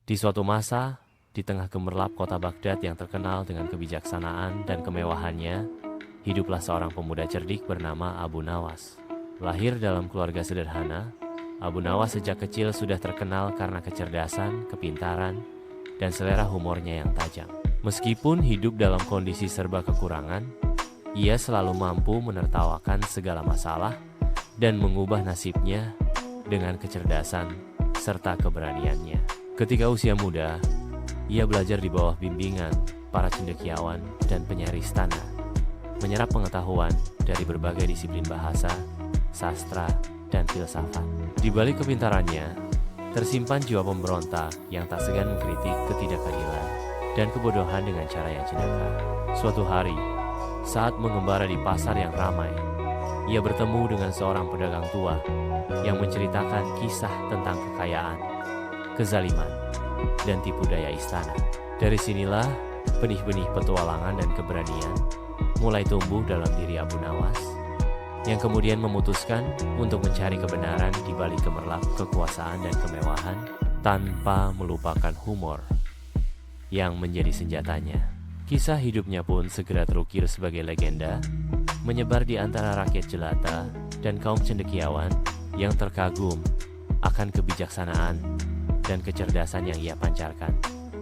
Di suatu masa, di tengah gemerlap kota Baghdad yang terkenal dengan kebijaksanaan dan kemewahannya, hiduplah seorang pemuda cerdik bernama Abu Nawas. Lahir dalam keluarga sederhana, Abu Nawas sejak kecil sudah terkenal karena kecerdasan, kepintaran, dan selera humornya yang tajam. Meskipun hidup dalam kondisi serba kekurangan, ia selalu mampu menertawakan segala masalah dan mengubah nasibnya dengan kecerdasan serta keberaniannya. Ketika usia muda, ia belajar di bawah bimbingan para cendekiawan dan penyair istana, menyerap pengetahuan dari berbagai disiplin bahasa, sastra, dan filsafat. Di balik kepintarannya, tersimpan jiwa pemberontak yang tak segan mengkritik ketidakadilan dan kebodohan dengan cara yang jenaka. Suatu hari, saat mengembara di pasar yang ramai, ia bertemu dengan seorang pedagang tua yang menceritakan kisah tentang kekayaan, kezaliman, dan tipu daya istana. Dari sinilah benih-benih petualangan dan keberanian mulai tumbuh dalam diri Abu Nawas, yang kemudian memutuskan untuk mencari kebenaran di balik gemerlap kekuasaan dan kemewahan tanpa melupakan humor yang menjadi senjatanya. Kisah hidupnya pun segera terukir sebagai legenda, menyebar di antara rakyat jelata dan kaum cendekiawan yang terkagum akan kebijaksanaan dan kecerdasan yang ia pancarkan,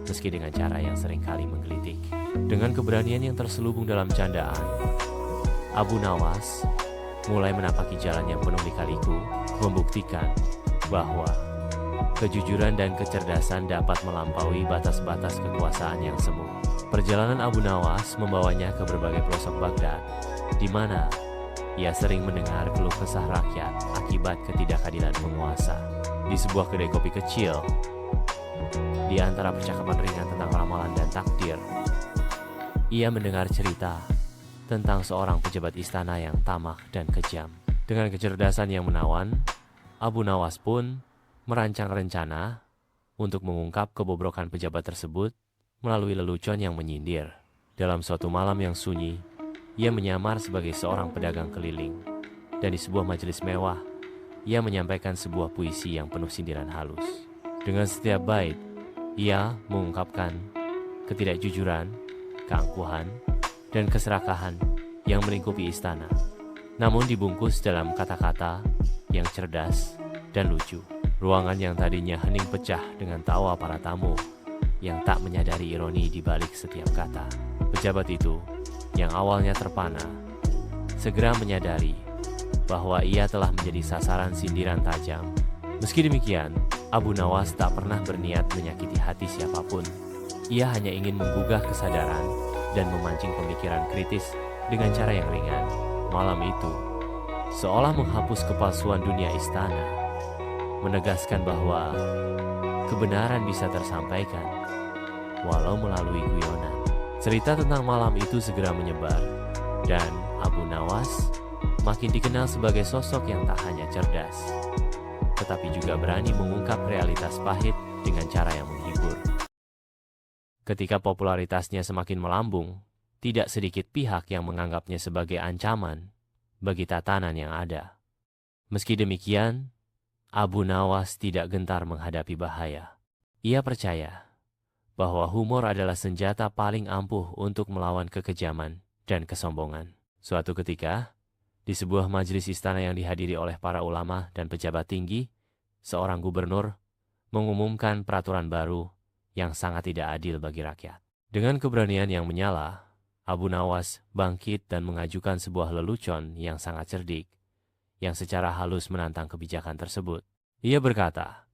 meski dengan cara yang seringkali menggelitik. Dengan keberanian yang terselubung dalam candaan, Abu Nawas mulai menapaki jalan yang penuh lika-liku, membuktikan bahwa kejujuran dan kecerdasan dapat melampaui batas-batas kekuasaan yang semu. Perjalanan Abu Nawas membawanya ke berbagai pelosok Baghdad, di mana ia sering mendengar keluh kesah rakyat akibat ketidakadilan penguasa. Di sebuah kedai kopi kecil, di antara percakapan ringan tentang ramalan dan takdir, ia mendengar cerita tentang seorang pejabat istana yang tamak dan kejam. Dengan kecerdasan yang menawan, Abu Nawas pun merancang rencana untuk mengungkap kebobrokan pejabat tersebut melalui lelucon yang menyindir. Dalam suatu malam yang sunyi, ia menyamar sebagai seorang pedagang keliling, dan di sebuah majelis mewah, ia menyampaikan sebuah puisi yang penuh sindiran halus. Dengan setiap bait, ia mengungkapkan ketidakjujuran, keangkuhan, dan keserakahan yang melingkupi istana, namun dibungkus dalam kata-kata yang cerdas dan lucu. Ruangan yang tadinya hening pecah dengan tawa para tamu yang tak menyadari ironi di balik setiap kata. Pejabat itu, yang awalnya terpana, segera menyadari bahwa ia telah menjadi sasaran sindiran tajam. Meski demikian, Abu Nawas tak pernah berniat menyakiti hati siapapun. Ia hanya ingin menggugah kesadaran dan memancing pemikiran kritis dengan cara yang ringan. Malam itu, seolah menghapus kepalsuan dunia istana, menegaskan bahwa kebenaran bisa tersampaikan walau melalui guyonan. Cerita tentang malam itu segera menyebar, dan Abu Nawas makin dikenal sebagai sosok yang tak hanya cerdas, tetapi juga berani mengungkap realitas pahit dengan cara yang menghibur. Ketika popularitasnya semakin melambung, tidak sedikit pihak yang menganggapnya sebagai ancaman bagi tatanan yang ada. Meski demikian, Abu Nawas tidak gentar menghadapi bahaya. Ia percaya bahwa humor adalah senjata paling ampuh untuk melawan kekejaman dan kesombongan. Suatu ketika, di sebuah majelis istana yang dihadiri oleh para ulama dan pejabat tinggi, seorang gubernur mengumumkan peraturan baru yang sangat tidak adil bagi rakyat. Dengan keberanian yang menyala, Abu Nawas bangkit dan mengajukan sebuah lelucon yang sangat cerdik, yang secara halus menantang kebijakan tersebut. Ia berkata,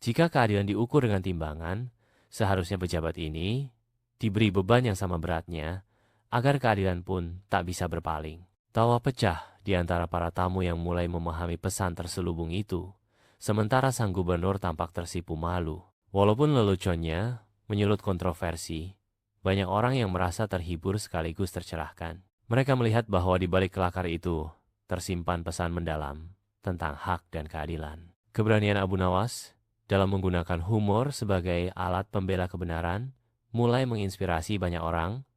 jika keadilan diukur dengan timbangan, seharusnya pejabat ini diberi beban yang sama beratnya, agar keadilan pun tak bisa berpaling. Tawa pecah di antara para tamu yang mulai memahami pesan terselubung itu, sementara sang gubernur tampak tersipu malu. Walaupun leluconnya menyulut kontroversi, banyak orang yang merasa terhibur sekaligus tercerahkan. Mereka melihat bahwa di balik kelakar itu tersimpan pesan mendalam tentang hak dan keadilan. Keberanian Abu Nawas dalam menggunakan humor sebagai alat pembela kebenaran mulai menginspirasi banyak orang,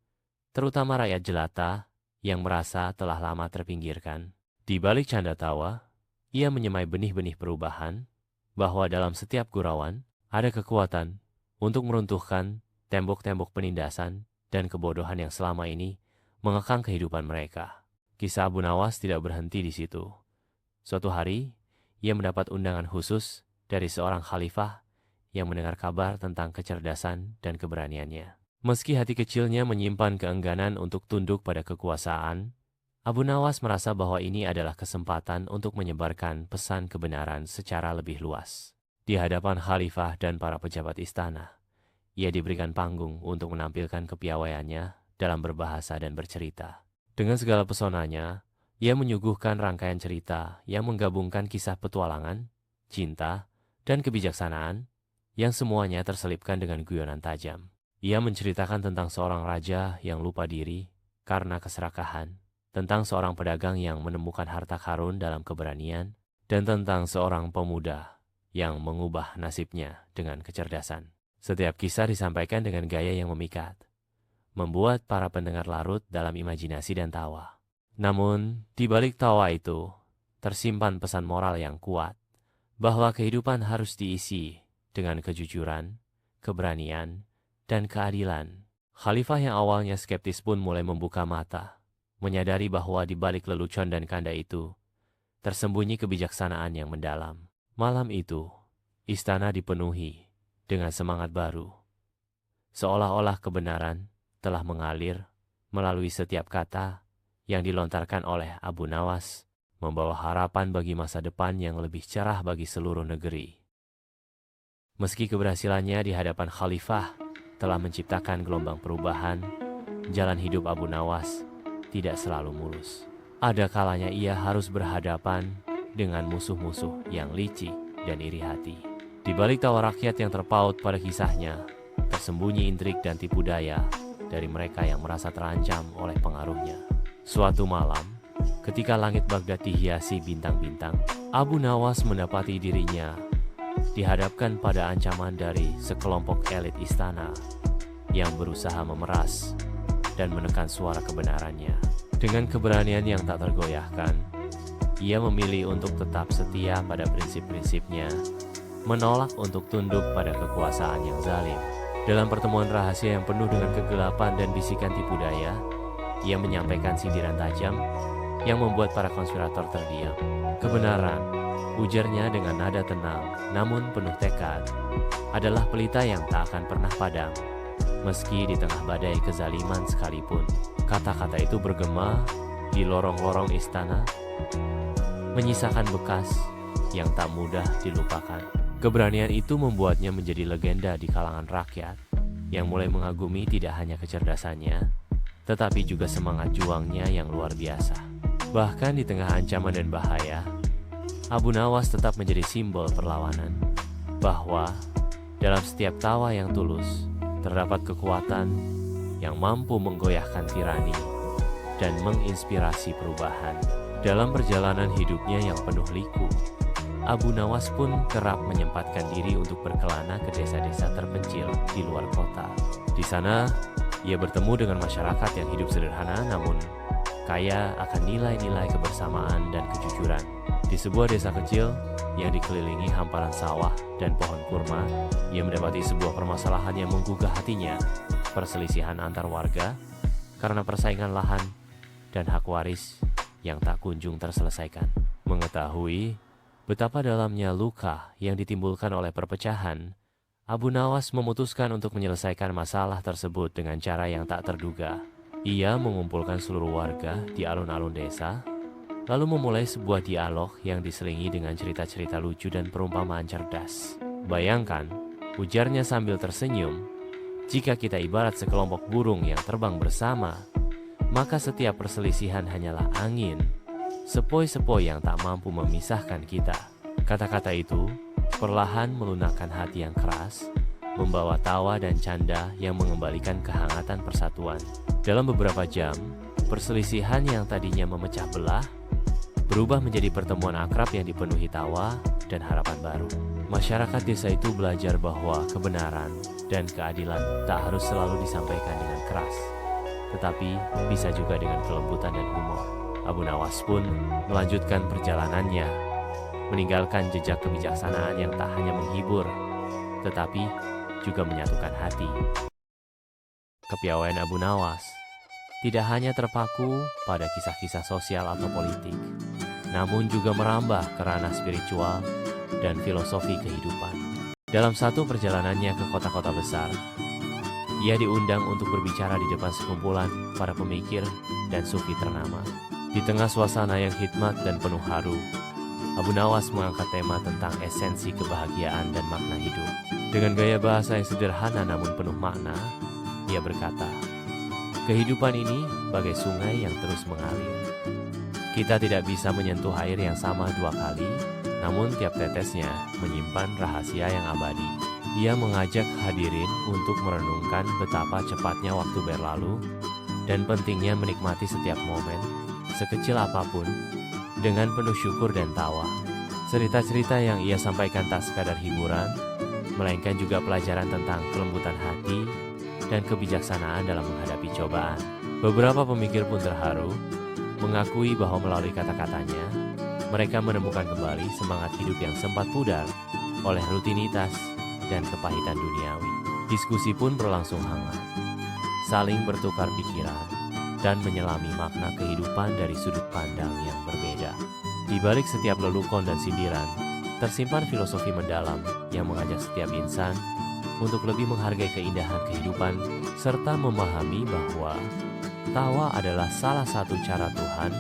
terutama rakyat jelata yang merasa telah lama terpinggirkan. Di balik canda tawa, ia menyemai benih-benih perubahan, bahwa dalam setiap gurauan Ada kekuatan untuk meruntuhkan tembok-tembok penindasan dan kebodohan yang selama ini mengekang kehidupan mereka. Kisah Abu Nawas tidak berhenti di situ. Suatu hari, ia mendapat undangan khusus dari seorang khalifah yang mendengar kabar tentang kecerdasan dan keberaniannya. Meski hati kecilnya menyimpan keengganan untuk tunduk pada kekuasaan, Abu Nawas merasa bahwa ini adalah kesempatan untuk menyebarkan pesan kebenaran secara lebih luas. Di hadapan khalifah dan para pejabat istana, ia diberikan panggung untuk menampilkan kepiawaiannya dalam berbahasa dan bercerita. Dengan segala pesonanya, ia menyuguhkan rangkaian cerita yang menggabungkan kisah petualangan, cinta, dan kebijaksanaan yang semuanya terselipkan dengan guyonan tajam. Ia menceritakan tentang seorang raja yang lupa diri karena keserakahan, tentang seorang pedagang yang menemukan harta karun dalam keberanian, dan tentang seorang pemuda yang mengubah nasibnya dengan kecerdasan. Setiap kisah disampaikan dengan gaya yang memikat, membuat para pendengar larut dalam imajinasi dan tawa. Namun, di balik tawa itu, tersimpan pesan moral yang kuat, bahwa kehidupan harus diisi dengan kejujuran, keberanian, dan keadilan. Khalifah yang awalnya skeptis pun mulai membuka mata, menyadari bahwa di balik lelucon dan kanda itu, tersembunyi kebijaksanaan yang mendalam. Malam itu, istana dipenuhi dengan semangat baru. Seolah-olah kebenaran telah mengalir melalui setiap kata yang dilontarkan oleh Abu Nawas, membawa harapan bagi masa depan yang lebih cerah bagi seluruh negeri. Meski keberhasilannya di hadapan khalifah telah menciptakan gelombang perubahan, jalan hidup Abu Nawas tidak selalu mulus. Ada kalanya ia harus berhadapan dengan musuh-musuh yang licik dan iri hati. Di balik tawa rakyat yang terpaut pada kisahnya, tersembunyi intrik dan tipu daya dari mereka yang merasa terancam oleh pengaruhnya. Suatu malam, ketika langit Baghdad dihiasi bintang-bintang, Abu Nawas mendapati dirinya dihadapkan pada ancaman dari sekelompok elit istana yang berusaha memeras dan menekan suara kebenarannya. Dengan keberanian yang tak tergoyahkan, ia memilih untuk tetap setia pada prinsip-prinsipnya, menolak untuk tunduk pada kekuasaan yang zalim. Dalam pertemuan rahasia yang penuh dengan kegelapan dan bisikan tipu daya, ia menyampaikan sindiran tajam yang membuat para konspirator terdiam. Kebenaran, ujarnya dengan nada tenang namun penuh tekad, adalah pelita yang tak akan pernah padam, meski di tengah badai kezaliman sekalipun. Kata-kata itu bergema di lorong-lorong istana, menyisakan bekas yang tak mudah dilupakan. Keberanian itu membuatnya menjadi legenda di kalangan rakyat yang mulai mengagumi tidak hanya kecerdasannya, tetapi juga semangat juangnya yang luar biasa. Bahkan di tengah ancaman dan bahaya, Abu Nawas tetap menjadi simbol perlawanan, bahwa dalam setiap tawa yang tulus terdapat kekuatan yang mampu menggoyahkan tirani dan menginspirasi perubahan. Dalam perjalanan hidupnya yang penuh liku, Abu Nawas pun kerap menyempatkan diri untuk berkelana ke desa-desa terpencil di luar kota. Di sana, ia bertemu dengan masyarakat yang hidup sederhana namun kaya akan nilai-nilai kebersamaan dan kejujuran. Di sebuah desa kecil yang dikelilingi hamparan sawah dan pohon kurma, ia mendapati sebuah permasalahan yang menggugah hatinya, perselisihan antar warga karena persaingan lahan dan hak waris yang tak kunjung terselesaikan. Mengetahui betapa dalamnya luka yang ditimbulkan oleh perpecahan, Abu Nawas memutuskan untuk menyelesaikan masalah tersebut dengan cara yang tak terduga. Ia mengumpulkan seluruh warga di alun-alun desa, lalu memulai sebuah dialog yang diselingi dengan cerita-cerita lucu dan perumpamaan cerdas. Bayangkan, ujarnya sambil tersenyum, jika kita ibarat sekelompok burung yang terbang bersama, maka setiap perselisihan hanyalah angin, sepoi-sepoi yang tak mampu memisahkan kita. Kata-kata itu perlahan melunakkan hati yang keras, membawa tawa dan canda yang mengembalikan kehangatan persatuan. Dalam beberapa jam, perselisihan yang tadinya memecah belah berubah menjadi pertemuan akrab yang dipenuhi tawa dan harapan baru. Masyarakat desa itu belajar bahwa kebenaran dan keadilan tak harus selalu disampaikan dengan keras, tetapi bisa juga dengan kelembutan dan humor. Abu Nawas pun melanjutkan perjalanannya, meninggalkan jejak kebijaksanaan yang tak hanya menghibur, tetapi juga menyatukan hati. Kepiawaian Abu Nawas tidak hanya terpaku pada kisah-kisah sosial atau politik, namun juga merambah ke ranah spiritual dan filosofi kehidupan. Dalam satu perjalanannya ke kota-kota besar, ia diundang untuk berbicara di depan sekumpulan para pemikir dan sufi ternama. Di tengah suasana yang hikmat dan penuh haru, Abu Nawas mengangkat tema tentang esensi kebahagiaan dan makna hidup. Dengan gaya bahasa yang sederhana namun penuh makna, ia berkata, "Kehidupan ini bagai sungai yang terus mengalir. Kita tidak bisa menyentuh air yang sama dua kali, namun tiap tetesnya menyimpan rahasia yang abadi." Ia mengajak hadirin untuk merenungkan betapa cepatnya waktu berlalu dan pentingnya menikmati setiap momen, sekecil apapun, dengan penuh syukur dan tawa. Cerita-cerita yang ia sampaikan tak sekadar hiburan, melainkan juga pelajaran tentang kelembutan hati dan kebijaksanaan dalam menghadapi cobaan. Beberapa pemikir pun terharu, mengakui bahwa melalui kata-katanya, mereka menemukan kembali semangat hidup yang sempat pudar oleh rutinitas dan kepahitan duniawi. Diskusi pun berlangsung hangat, saling bertukar pikiran, dan menyelami makna kehidupan dari sudut pandang yang berbeda. Di balik setiap lelucon dan sindiran, tersimpan filosofi mendalam yang mengajak setiap insan untuk lebih menghargai keindahan kehidupan, serta memahami bahwa tawa adalah salah satu cara Tuhan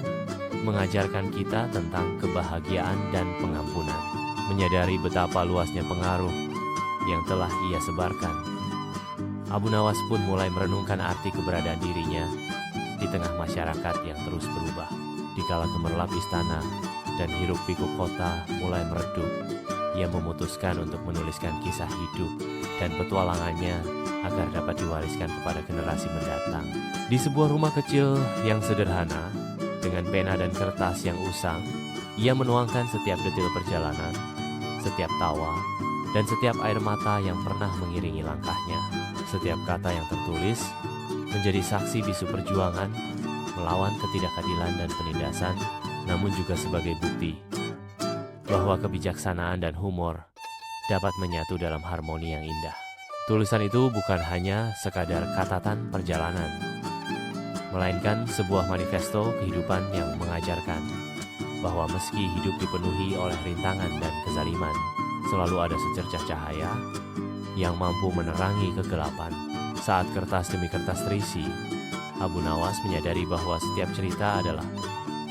mengajarkan kita tentang kebahagiaan dan pengampunan. Menyadari betapa luasnya pengaruh yang telah ia sebarkan, Abu Nawas pun mulai merenungkan arti keberadaan dirinya di tengah masyarakat yang terus berubah. Dikala gemerlap istana dan hiruk-pikuk kota mulai meredup, ia memutuskan untuk menuliskan kisah hidup dan petualangannya agar dapat diwariskan kepada generasi mendatang. Di sebuah rumah kecil yang sederhana, dengan pena dan kertas yang usang, ia menuangkan setiap detil perjalanan, setiap tawa, dan setiap air mata yang pernah mengiringi langkahnya. Setiap kata yang tertulis menjadi saksi bisu perjuangan melawan ketidakadilan dan penindasan, namun juga sebagai bukti bahwa kebijaksanaan dan humor dapat menyatu dalam harmoni yang indah. Tulisan itu bukan hanya sekadar catatan perjalanan, melainkan sebuah manifesto kehidupan yang mengajarkan bahwa meski hidup dipenuhi oleh rintangan dan kezaliman, selalu ada secercah cahaya yang mampu menerangi kegelapan. Saat kertas demi kertas terisi, Abu Nawas menyadari bahwa setiap cerita adalah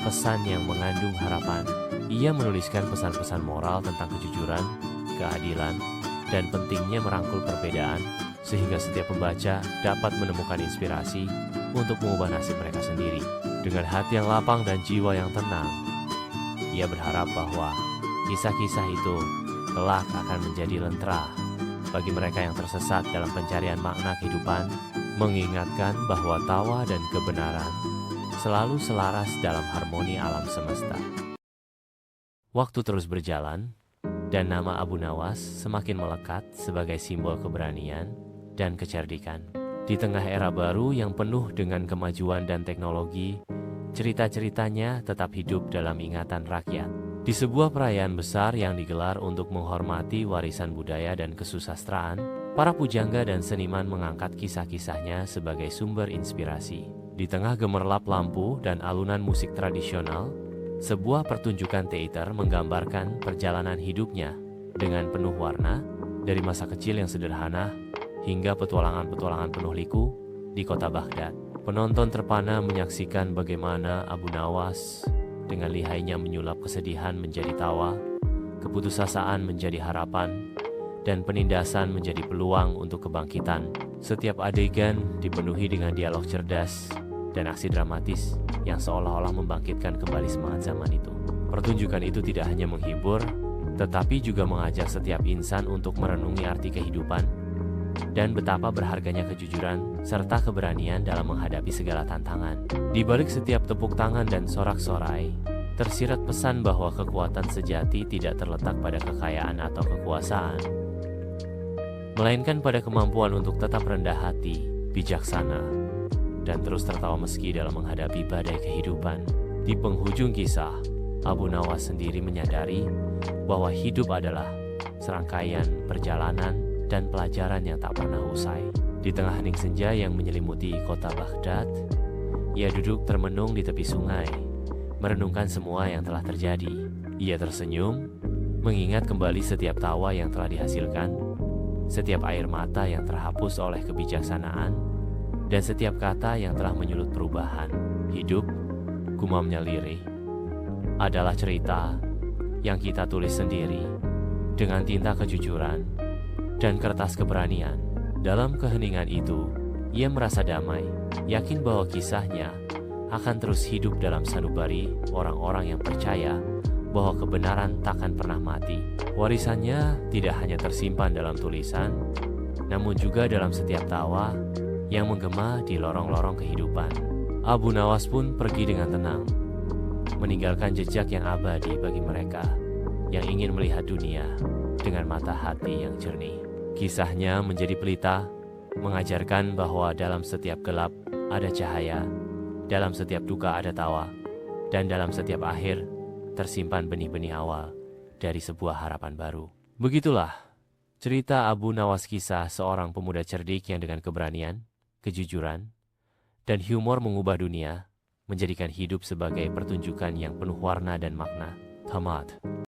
pesan yang mengandung harapan. Ia menuliskan pesan-pesan moral tentang kejujuran, keadilan, dan pentingnya merangkul perbedaan, sehingga setiap pembaca dapat menemukan inspirasi untuk mengubah nasib mereka sendiri. Dengan hati yang lapang dan jiwa yang tenang, ia berharap bahwa kisah-kisah itu kelak akan menjadi lentera bagi mereka yang tersesat dalam pencarian makna kehidupan, mengingatkan bahwa tawa dan kebenaran selalu selaras dalam harmoni alam semesta. Waktu terus berjalan, dan nama Abu Nawas semakin melekat sebagai simbol keberanian dan kecerdikan. Di tengah era baru yang penuh dengan kemajuan dan teknologi, cerita-ceritanya tetap hidup dalam ingatan rakyat. Di sebuah perayaan besar yang digelar untuk menghormati warisan budaya dan kesusastraan, para pujangga dan seniman mengangkat kisah-kisahnya sebagai sumber inspirasi. Di tengah gemerlap lampu dan alunan musik tradisional, sebuah pertunjukan teater menggambarkan perjalanan hidupnya dengan penuh warna, dari masa kecil yang sederhana hingga petualangan-petualangan penuh liku di kota Baghdad. Penonton terpana menyaksikan bagaimana Abu Nawas dengan lihainya menyulap kesedihan menjadi tawa, keputusasaan menjadi harapan, dan penindasan menjadi peluang untuk kebangkitan. Setiap adegan dipenuhi dengan dialog cerdas dan aksi dramatis yang seolah-olah membangkitkan kembali semangat zaman itu. Pertunjukan itu tidak hanya menghibur, tetapi juga mengajak setiap insan untuk merenungi arti kehidupan dan betapa berharganya kejujuran serta keberanian dalam menghadapi segala tantangan. Di balik setiap tepuk tangan dan sorak-sorai, tersirat pesan bahwa kekuatan sejati tidak terletak pada kekayaan atau kekuasaan, melainkan pada kemampuan untuk tetap rendah hati, bijaksana, dan terus tertawa meski dalam menghadapi badai kehidupan. Di penghujung kisah, Abu Nawas sendiri menyadari bahwa hidup adalah serangkaian perjalanan dan pelajaran yang tak pernah usai. Di tengah hening senja yang menyelimuti kota Baghdad, ia duduk termenung di tepi sungai, merenungkan semua yang telah terjadi. Ia tersenyum, mengingat kembali setiap tawa yang telah dihasilkan, setiap air mata yang terhapus oleh kebijaksanaan, dan setiap kata yang telah menyulut perubahan. Hidup, gumamnya lirih, adalah cerita yang kita tulis sendiri dengan tinta kejujuran dan kertas keberanian. Dalam keheningan itu, ia merasa damai, yakin bahwa kisahnya akan terus hidup dalam sanubari orang-orang yang percaya bahwa kebenaran takkan pernah mati. Warisannya tidak hanya tersimpan dalam tulisan, namun juga dalam setiap tawa yang menggema di lorong-lorong kehidupan. Abu Nawas pun pergi dengan tenang, meninggalkan jejak yang abadi bagi mereka yang ingin melihat dunia dengan mata hati yang jernih. Kisahnya menjadi pelita, mengajarkan bahwa dalam setiap gelap ada cahaya, dalam setiap duka ada tawa, dan dalam setiap akhir tersimpan benih-benih awal dari sebuah harapan baru. Begitulah cerita Abu Nawas, kisah seorang pemuda cerdik yang dengan keberanian, kejujuran, dan humor mengubah dunia, menjadikan hidup sebagai pertunjukan yang penuh warna dan makna. Tamat.